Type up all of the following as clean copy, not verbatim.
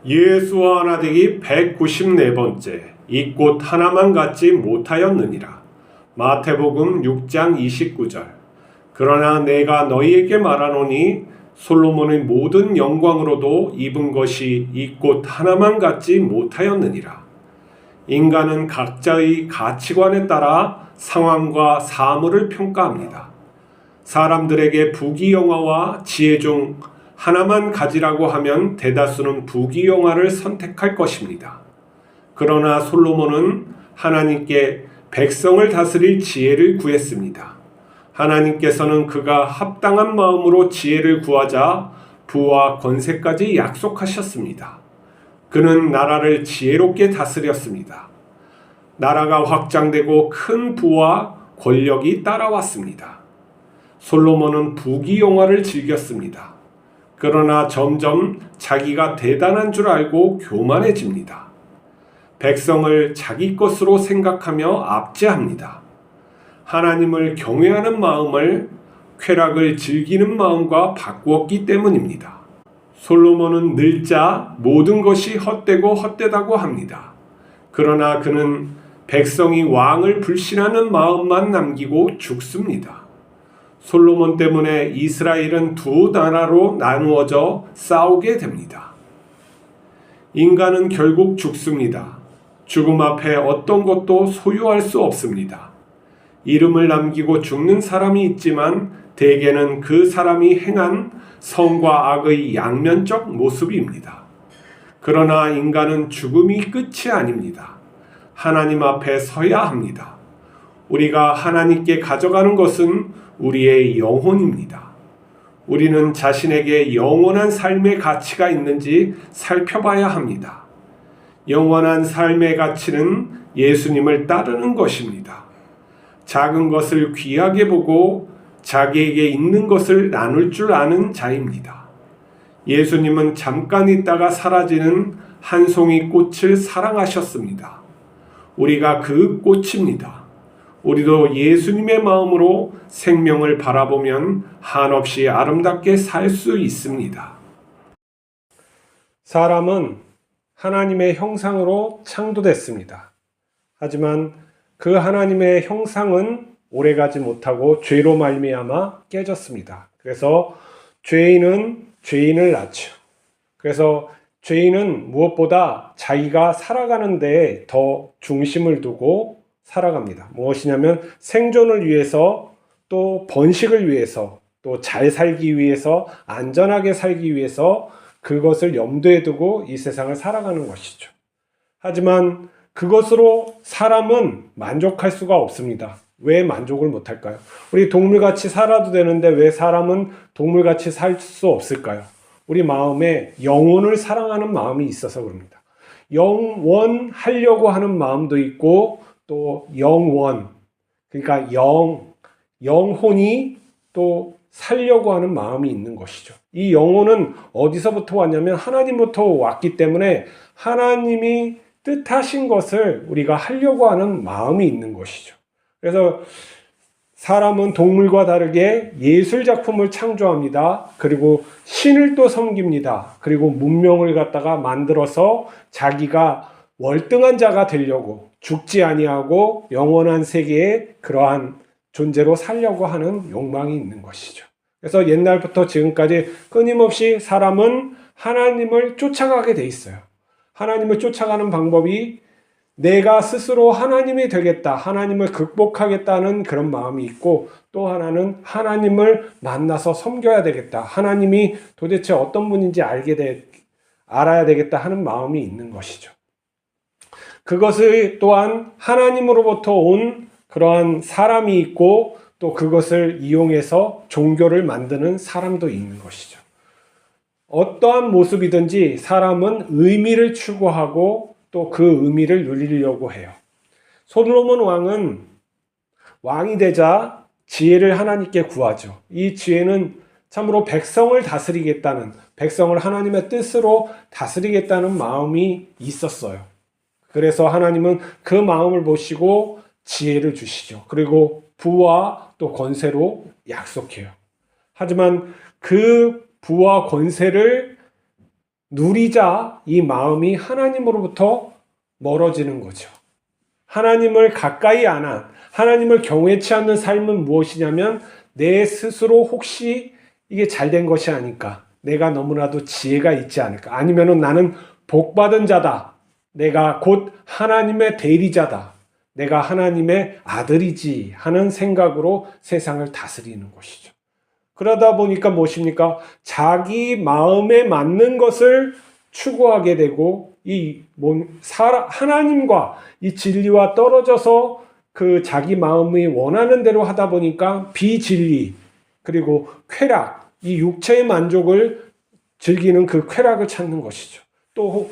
예수와 하나 되기 194번째 이 꽃 하나만 갖지 못하였느니라. 마태복음 6장 29절. 그러나 내가 너희에게 말하노니 솔로몬의 모든 영광으로도 입은 것이 이 꽃 하나만 갖지 못하였느니라. 인간은 각자의 가치관에 따라 상황과 사물을 평가합니다. 사람들에게 부귀영화와 지혜 중 하나만 가지라고 하면 대다수는 부귀영화를 선택할 것입니다. 그러나 솔로몬은 하나님께 백성을 다스릴 지혜를 구했습니다. 하나님께서는 그가 합당한 마음으로 지혜를 구하자 부와 권세까지 약속하셨습니다. 그는 나라를 지혜롭게 다스렸습니다. 나라가 확장되고 큰 부와 권력이 따라왔습니다. 솔로몬은 부귀영화를 즐겼습니다. 그러나 점점 자기가 대단한 줄 알고 교만해집니다. 백성을 자기 것으로 생각하며 압제합니다. 하나님을 경외하는 마음을 쾌락을 즐기는 마음과 바꾸었기 때문입니다. 솔로몬은 늙자 모든 것이 헛되고 헛되다고 합니다. 그러나 그는 백성이 왕을 불신하는 마음만 남기고 죽습니다. 솔로몬 때문에 이스라엘은 두 나라로 나누어져 싸우게 됩니다. 인간은 결국 죽습니다. 죽음 앞에 어떤 것도 소유할 수 없습니다. 이름을 남기고 죽는 사람이 있지만 대개는 그 사람이 행한 선과 악의 양면적 모습입니다. 그러나 인간은 죽음이 끝이 아닙니다. 하나님 앞에 서야 합니다. 우리가 하나님께 가져가는 것은 우리의 영혼입니다. 우리는 자신에게 영원한 삶의 가치가 있는지 살펴봐야 합니다. 영원한 삶의 가치는 예수님을 따르는 것입니다. 작은 것을 귀하게 보고 자기에게 있는 것을 나눌 줄 아는 자입니다. 예수님은 잠깐 있다가 사라지는 한 송이 꽃을 사랑하셨습니다. 우리가 그 꽃입니다. 우리도 예수님의 마음으로 생명을 바라보면 한없이 아름답게 살 수 있습니다. 사람은 하나님의 형상으로 창조됐습니다. 하지만 그 하나님의 형상은 오래가지 못하고 죄로 말미암아 깨졌습니다. 그래서 죄인은 죄인을 낳죠. 그래서 죄인은 무엇보다 자기가 살아가는 데에 더 중심을 두고 살아갑니다. 무엇이냐면 생존을 위해서, 또 번식을 위해서, 또 잘 살기 위해서, 안전하게 살기 위해서 그것을 염두에 두고 이 세상을 살아가는 것이죠. 하지만 그것으로 사람은 만족할 수가 없습니다. 왜 만족을 못할까요? 우리 동물같이 살아도 되는데 왜 사람은 동물같이 살 수 없을까요? 우리 마음에 영혼을 사랑하는 마음이 있어서 그럽니다. 영원하려고 하는 마음도 있고 또 영원, 그러니까 영혼이 또 살려고 하는 마음이 있는 것이죠. 이 영혼은 어디서부터 왔냐면 하나님부터 왔기 때문에 하나님이 뜻하신 것을 우리가 하려고 하는 마음이 있는 것이죠. 그래서 사람은 동물과 다르게 예술작품을 창조합니다. 그리고 신을 또 섬깁니다. 그리고 문명을 갖다가 만들어서 자기가 월등한 자가 되려고, 죽지 아니하고 영원한 세계에 그러한 존재로 살려고 하는 욕망이 있는 것이죠. 그래서 옛날부터 지금까지 끊임없이 사람은 하나님을 쫓아가게 돼 있어요. 하나님을 쫓아가는 방법이 내가 스스로 하나님이 되겠다, 하나님을 극복하겠다는 그런 마음이 있고, 또 하나는 하나님을 만나서 섬겨야 되겠다, 하나님이 도대체 어떤 분인지 알아야 되겠다 하는 마음이 있는 것이죠. 그것을 또한 하나님으로부터 온 그러한 사람이 있고, 또 그것을 이용해서 종교를 만드는 사람도 있는 것이죠. 어떠한 모습이든지 사람은 의미를 추구하고 또 그 의미를 누리려고 해요. 솔로몬 왕은 왕이 되자 지혜를 하나님께 구하죠. 이 지혜는 참으로 백성을 다스리겠다는, 백성을 하나님의 뜻으로 다스리겠다는 마음이 있었어요. 그래서 하나님은 그 마음을 보시고 지혜를 주시죠. 그리고 부와 또 권세로 약속해요. 하지만 그 부와 권세를 누리자 이 마음이 하나님으로부터 멀어지는 거죠. 하나님을 가까이 안 한, 하나님을 경외치 않는 삶은 무엇이냐면 내 스스로 혹시 이게 잘된 것이 아닐까, 내가 너무나도 지혜가 있지 않을까, 아니면은 나는 복받은 자다, 내가 곧 하나님의 대리자다, 내가 하나님의 아들이지 하는 생각으로 세상을 다스리는 것이죠. 그러다 보니까 무엇입니까? 자기 마음에 맞는 것을 추구하게 되고 하나님과 이 진리와 떨어져서 그 자기 마음이 원하는 대로 하다 보니까 비진리 그리고 쾌락, 이 육체의 만족을 즐기는 그 쾌락을 찾는 것이죠. 또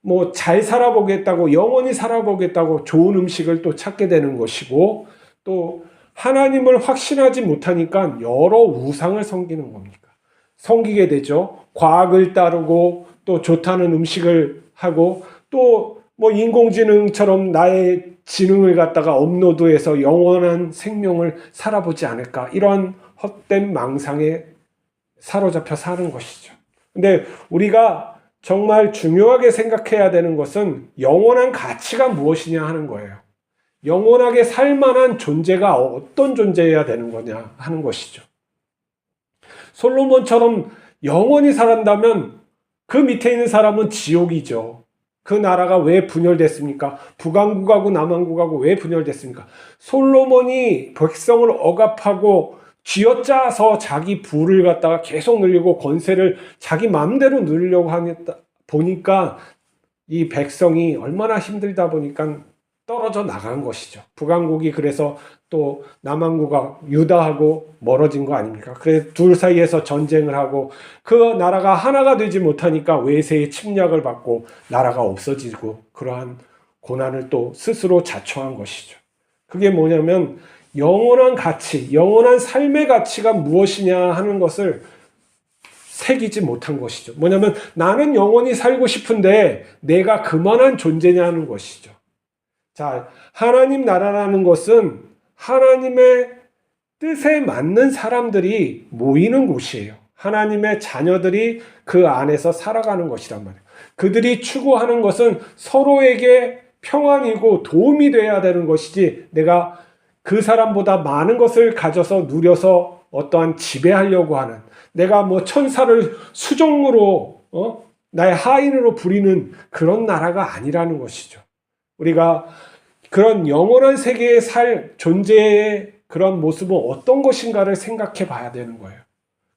뭐 잘 살아보겠다고, 영원히 살아보겠다고 좋은 음식을 또 찾게 되는 것이고, 또 하나님을 확신하지 못하니까 여러 우상을 섬기는 겁니까? 섬기게 되죠. 과학을 따르고 또 좋다는 음식을 하고 또 뭐 인공지능처럼 나의 지능을 갖다가 업로드해서 영원한 생명을 살아보지 않을까, 이런 헛된 망상에 사로잡혀 사는 것이죠. 근데 우리가 정말 중요하게 생각해야 되는 것은 영원한 가치가 무엇이냐 하는 거예요. 영원하게 살만한 존재가 어떤 존재여야 되는 거냐 하는 것이죠. 솔로몬처럼 영원히 살았다면 그 밑에 있는 사람은 지옥이죠. 그 나라가 왜 분열됐습니까? 북왕국하고 남왕국하고 왜 분열됐습니까? 솔로몬이 백성을 억압하고 쥐어짜서 자기 부를 갖다가 계속 늘리고 권세를 자기 마음대로 누리려고 하다 보니까 이 백성이 얼마나 힘들다 보니까 떨어져 나간 것이죠. 북왕국이 그래서 또 남왕국과 유다하고 멀어진 거 아닙니까? 그래서 둘 사이에서 전쟁을 하고 그 나라가 하나가 되지 못하니까 외세의 침략을 받고 나라가 없어지고 그러한 고난을 또 스스로 자초한 것이죠. 그게 뭐냐면 영원한 가치, 영원한 삶의 가치가 무엇이냐 하는 것을 새기지 못한 것이죠. 뭐냐면 나는 영원히 살고 싶은데 내가 그만한 존재냐는 것이죠. 자, 하나님 나라라는 것은 하나님의 뜻에 맞는 사람들이 모이는 곳이에요. 하나님의 자녀들이 그 안에서 살아가는 것이란 말이에요. 그들이 추구하는 것은 서로에게 평안이고 도움이 돼야 되는 것이지, 내가 그 사람보다 많은 것을 가져서 누려서 어떠한 지배하려고 하는, 내가 뭐 천사를 수종으로 나의 하인으로 부리는 그런 나라가 아니라는 것이죠. 우리가 그런 영원한 세계에 살 존재의 그런 모습은 어떤 것인가를 생각해 봐야 되는 거예요.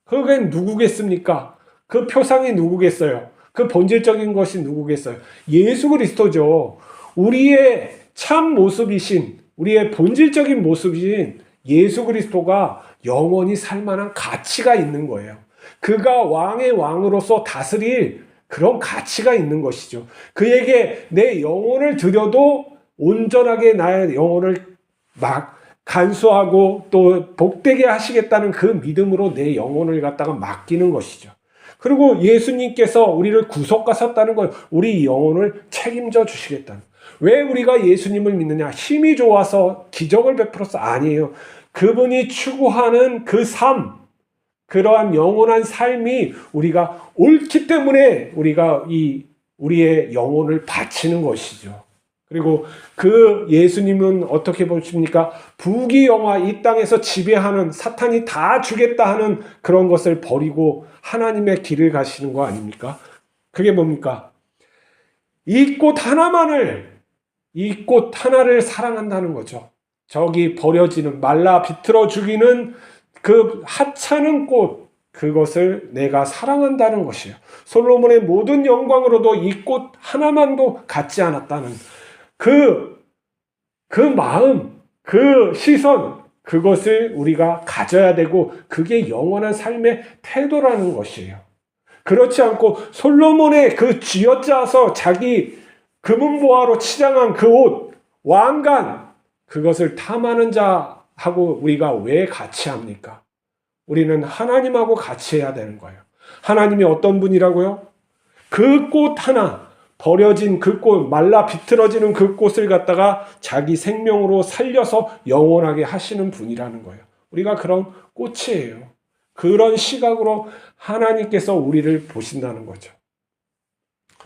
그게 누구겠습니까? 그 표상이 누구겠어요? 그 본질적인 것이 누구겠어요? 예수 그리스도죠. 우리의 참 모습이신, 우리의 본질적인 모습이신 예수 그리스도가 영원히 살만한 가치가 있는 거예요. 그가 왕의 왕으로서 다스릴 그런 가치가 있는 것이죠. 그에게 내 영혼을 드려도 온전하게 나의 영혼을 막 간수하고 또 복되게 하시겠다는 그 믿음으로 내 영혼을 갖다가 맡기는 것이죠. 그리고 예수님께서 우리를 구속하셨다는 건 우리 영혼을 책임져 주시겠다는. 왜 우리가 예수님을 믿느냐? 힘이 좋아서 기적을 베풀어서 아니에요. 그분이 추구하는 그 삶, 그러한 영원한 삶이 우리가 옳기 때문에 우리가 우리의 영혼을 바치는 것이죠. 그리고 그 예수님은 어떻게 보십니까? 부귀영화, 이 땅에서 지배하는, 사탄이 다 주겠다 하는 그런 것을 버리고 하나님의 길을 가시는 거 아닙니까? 그게 뭡니까? 이 꽃 하나를 사랑한다는 거죠. 저기 버려지는, 말라 비틀어 죽이는 그 하찮은 꽃, 그것을 내가 사랑한다는 것이에요. 솔로몬의 모든 영광으로도 이 꽃 하나만도 갖지 않았다는 그 마음, 그 시선, 그것을 우리가 가져야 되고, 그게 영원한 삶의 태도라는 것이에요. 그렇지 않고 솔로몬의 그 쥐어짜서 자기 금은보화로 치장한 그 옷, 왕관, 그것을 탐하는 자하고 우리가 왜 같이 합니까? 우리는 하나님하고 같이 해야 되는 거예요. 하나님이 어떤 분이라고요? 그 꽃 하나, 버려진 그 꽃, 말라 비틀어지는 그 꽃을 갖다가 자기 생명으로 살려서 영원하게 하시는 분이라는 거예요. 우리가 그런 꽃이에요. 그런 시각으로 하나님께서 우리를 보신다는 거죠.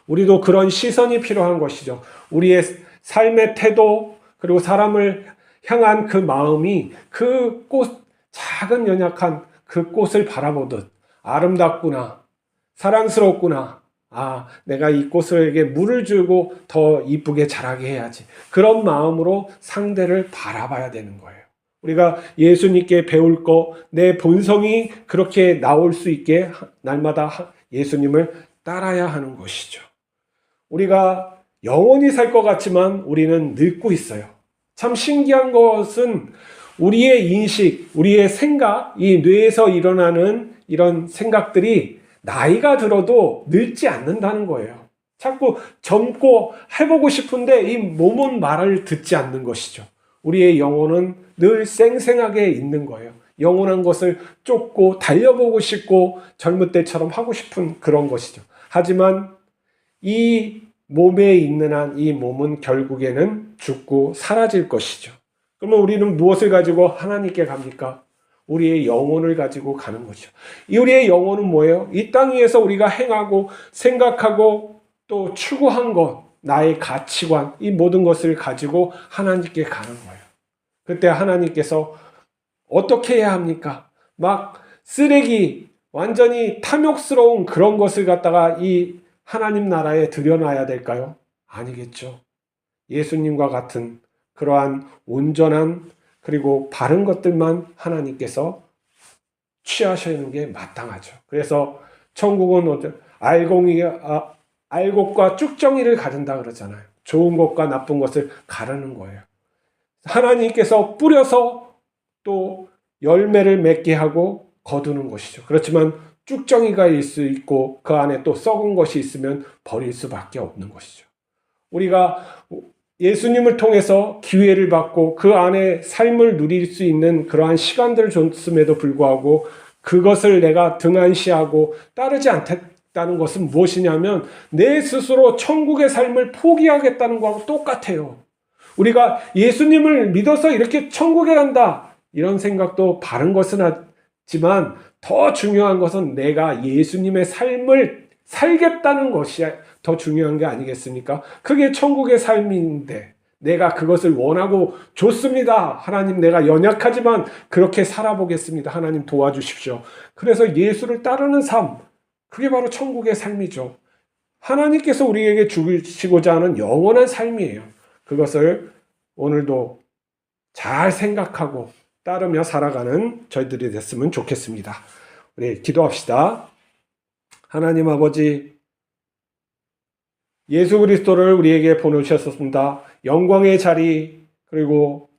우리도 그런 시선이 필요한 것이죠. 우리의 삶의 태도, 그리고 사람을 향한 그 마음이 그 꽃, 작은 연약한 그 꽃을 바라보듯 아름답구나, 사랑스럽구나, 내가 이 꽃에게 물을 주고 더 이쁘게 자라게 해야지. 그런 마음으로 상대를 바라봐야 되는 거예요. 우리가 예수님께 배울 거, 내 본성이 그렇게 나올 수 있게 날마다 예수님을 따라야 하는 것이죠. 우리가 영원히 살 것 같지만 우리는 늙고 있어요. 참 신기한 것은 우리의 인식, 우리의 생각, 이 뇌에서 일어나는 이런 생각들이 나이가 들어도 늙지 않는다는 거예요. 자꾸 젊고 해보고 싶은데 이 몸은 말을 듣지 않는 것이죠. 우리의 영혼은 늘 쌩쌩하게 있는 거예요. 영원한 것을 쫓고 달려보고 싶고 젊을 때처럼 하고 싶은 그런 것이죠. 하지만 이 몸에 있는 한 이 몸은 결국에는 죽고 사라질 것이죠. 그러면 우리는 무엇을 가지고 하나님께 갑니까? 우리의 영혼을 가지고 가는 거죠. 우리의 영혼은 뭐예요? 이 땅 위에서 우리가 행하고 생각하고 또 추구한 것, 나의 가치관, 이 모든 것을 가지고 하나님께 가는 거예요. 그때 하나님께서 어떻게 해야 합니까? 막 쓰레기, 완전히 탐욕스러운 그런 것을 갖다가 이 하나님 나라에 들여놔야 될까요? 아니겠죠. 예수님과 같은 그러한 온전한 그리고 바른 것들만 하나님께서 취하시는 게 마땅하죠. 그래서 천국은 알곡과 쭉정이를 가른다 그러잖아요. 좋은 것과 나쁜 것을 가르는 거예요. 하나님께서 뿌려서 또 열매를 맺게 하고 거두는 것이죠. 그렇지만 쭉정이가 있을 수 있고 그 안에 또 썩은 것이 있으면 버릴 수밖에 없는 것이죠. 우리가 예수님을 통해서 기회를 받고 그 안에 삶을 누릴 수 있는 그러한 시간들을 줬음에도 불구하고 그것을 내가 등한시하고 따르지 않겠다는 것은 무엇이냐면 내 스스로 천국의 삶을 포기하겠다는 것하고 똑같아요. 우리가 예수님을 믿어서 이렇게 천국에 간다 이런 생각도 바른 것은 하지만 더 중요한 것은 내가 예수님의 삶을 살겠다는 것이 더 중요한 게 아니겠습니까? 그게 천국의 삶인데 내가 그것을 원하고 좋습니다. 하나님 내가 연약하지만 그렇게 살아보겠습니다. 하나님 도와주십시오. 그래서 예수를 따르는 삶, 그게 바로 천국의 삶이죠. 하나님께서 우리에게 주시고자 하는 영원한 삶이에요. 그것을 오늘도 잘 생각하고 따르며 살아가는 저희들이 됐으면 좋겠습니다. 우리 기도합시다. 하나님 아버지, 예수 그리스도를 우리에게 보내주셨습니다. 영광의 자리, 그리고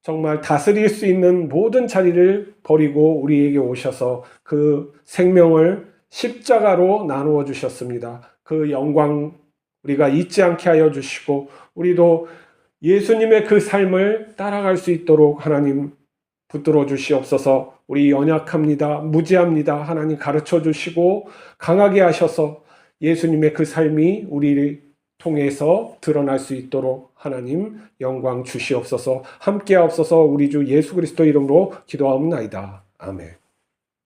정말 다스릴 수 있는 모든 자리를 버리고 우리에게 오셔서 그 생명을 십자가로 나누어 주셨습니다. 그 영광 우리가 잊지 않게 하여 주시고 우리도 예수님의 그 삶을 따라갈 수 있도록 하나님 붙들어 주시옵소서. 우리 연약합니다. 무지합니다. 하나님 가르쳐 주시고 강하게 하셔서 예수님의 그 삶이 우리를 통해서 드러날 수 있도록 하나님 영광 주시옵소서. 함께하옵소서. 우리 주 예수 그리스도 이름으로 기도하옵나이다. 아멘.